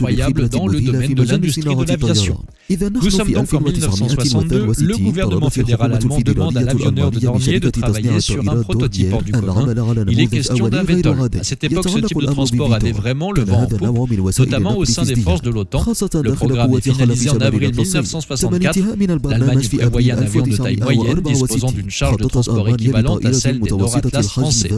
incroyable dans le domaine de l'industrie de l'aviation. Nous sommes donc en 1962, le gouvernement fédéral allemand demande à l'avionneur de Dornier de travailler sur un prototype hors du commun. Il est question d'un VTOL. À cette époque, ce type de transport avait vraiment le vent en poupe, notamment au sein des forces de l'OTAN. Le programme est finalisé en avril 1964. L'Allemagne prévoyait un avion de taille moyenne disposant d'une charge de transport équivalente à celle des Nord Atlas français.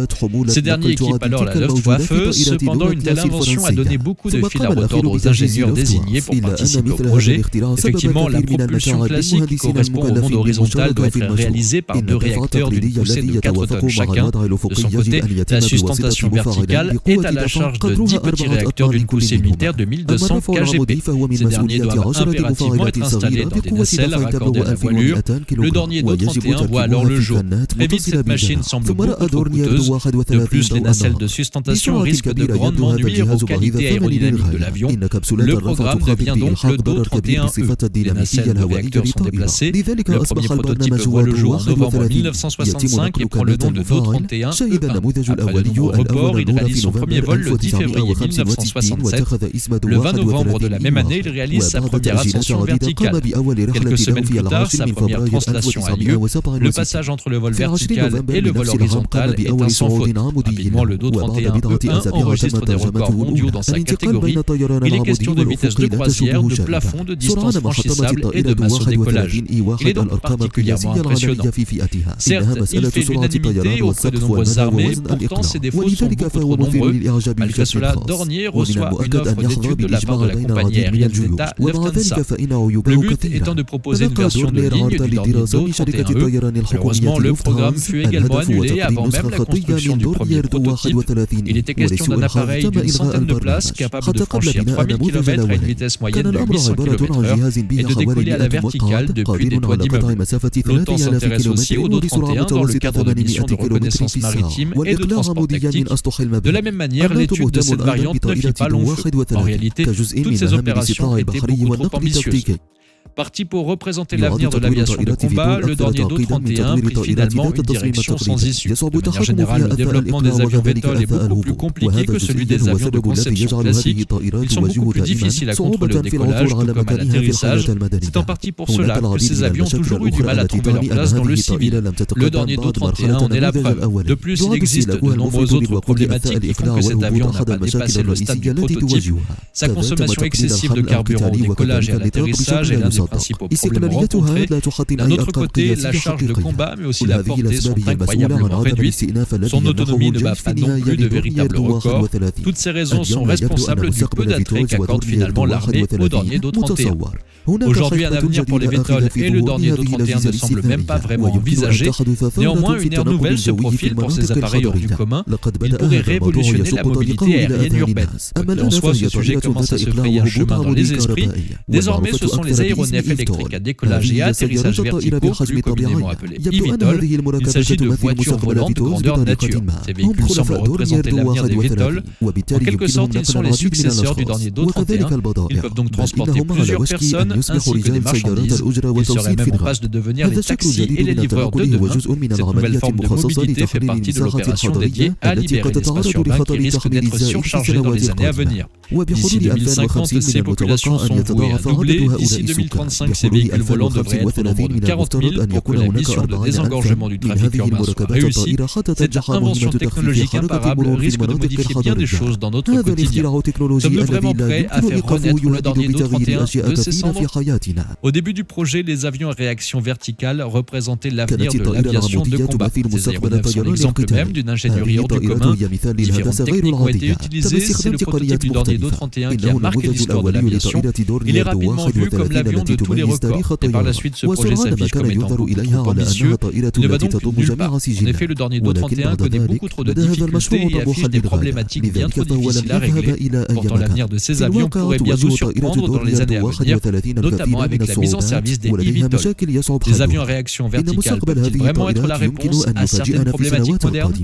Ces derniers équipent alors la Luftwaffe. Cependant, une telle invention a donné beaucoup de fil à retordre aux ingénieurs désignés pour participer au projet. Effectivement, la propulsion classique qui correspond au monde horizontal doit être réalisée par deux réacteurs d'une poussée de 4 tonnes chacun. De son côté, la sustentation verticale est à la charge de 10 petits réacteurs d'une poussée unitaire de 1200 kgp. Ces derniers doivent impérativement être installés dans des nacelles raccordées à la voilure. Le Dornier 231 voit alors le jour. Très vite, cette machine semble beaucoup beaucoup trop coûteuses. De plus, les nacelles de sustentation risquent de grandement nuire aux qualités aérodynamiques de l'avion. Le programme devient donc le Do 31E. Les nacelles de réacteurs sont déplacées. Le premier prototype voit le jour en novembre 1965 et prend le nom de Do 31E1. Après de nombreux reports, il réalise son premier vol le 10 février 1967. Le 20 novembre de la même année, il réalise sa première ascension verticale. Quelques semaines plus tard, sa première translation a lieu. Le passage entre le vol vertical et le vol horizontal est un sans faute. Rapidement, le Do 31E1 enregistre des records mondiaux dans sa catégorie. Il est question de vitesse de croisière, de plafond, de distance franchissable et de masse au décollage. Il est donc particulièrement impressionnant. Certes, il fait l'unanimité auprès de nombreuses armées, pourtant ses défauts sont beaucoup trop nombreux. Malgré cela, Dornier reçoit une offre d'étude de la part de la compagnie aérienne d'État Lufthansa. Le but étant de proposer une version de ligne du Dornier Do 31E. Malheureusement, le programme fut également annulé avant même la construction du premier prototype. Il était question d'un appareil d'une centaine de places capable de franchir 3000 km à une vitesse moyenne de 800 km/h et de décoller à la verticale depuis des toits d'immeubles. L'OTAN s'intéresse aussi au Do 31 dans le cadre de missions de reconnaissance maritime et de transport tactique. De la même manière, l'étude de cette variante ne fit pas long feu. En réalité, toutes ces opérations étaient beaucoup trop ambitieuses. Parti pour représenter l'avenir de l'aviation de combat, le Dornier Do 31 prit finalement une direction sans issue. De manière générale, le développement des avions VTOL est beaucoup plus compliqué que celui des avions de conception classique. Ils sont beaucoup plus difficiles à contrôler au décollage, tout comme à l'atterrissage. C'est en partie pour cela que ces avions ont toujours eu du mal à trouver leur place dans le civil. Le Dornier Do 31 en est la preuve. De plus, il existe de nombreuses autres problématiques qui font que cet avion n'a pas dépassé le stade du prototype. Sa consommation excessive de carburant au décollage et à l'atterrissage est l'un des principaux problèmes rencontrés. D'un autre côté, la charge de combat mais aussi la portée sont incroyablement réduites. Son autonomie ne bat pas non plus de véritables records. Toutes ces raisons sont responsables du peu d'attrait qu'accorde finalement l'armée au Dornier Do 31. Aujourd'hui, un avenir pour les VTOL et le Dornier Do 31 ne semble même pas vraiment envisagé. Néanmoins, une ère nouvelle se profile pour ces appareils hors du commun. Ils pourraient révolutionner la mobilité aérienne urbaine. Quoi qu'il en soit, ce sujet commence à se frayer un chemin dans les esprits. Désormais, ce sont les aéronefs électriques à décollage et à atterrissage verticaux, plus communément appelés eVTOL. Il s'agit de voitures volantes grandeur nature. Ces véhicules semblent représenter l'avenir des VTOL. En quelque sorte, ils sont les successeurs du Dornier Do 31. Ils peuvent donc transporter plusieurs personnes ainsi que des marchandises. Ils seraient même en passe de devenir les taxis et les livreurs de demain. Cette nouvelle forme de mobilité fait partie de l'opération dédiée à libérer l'espace urbain qui risque d'être surchargé dans les années à venir. D'ici 2050, ces populations sont vouées à doubler. D'ici 2035, ces véhicules volants devraient être au nombre de 40 000 pour que la mission de désengorgement du trafic urbain soit réussie. Cette invention technologique imparable risque de modifier bien des choses dans notre quotidien. Sommes-nous vraiment prêts à faire renaître le Dornier Do 31 de ses cendres? Au début du projet, les avions à réaction verticale représentaient l'avenir de l'aviation de combat. Ces aéronefs sont l'exemple même d'une ingénierie hors du commun. Différentes techniques ont été utilisées. C'est le prototype du Dornier Do 31 qui a marqué l'histoire de l'aviation. Il est rapidement vu comme l'avion de tous les records. Et par la suite, ce projet s'affiche comme étant beaucoup trop ambitieux. Il ne va donc nulle part. En effet, le Dornier Do 31 connaît beaucoup trop de difficultés et affiche des problématiques bien trop difficiles à régler. Pourtant, l'avenir de ces avions pourrait bien nous surprendre dans les années à venir, notamment avec la mise en service des eVTOL. Les avions à réaction verticale peuvent-ils vraiment être la réponse à certaines problématiques modernes؟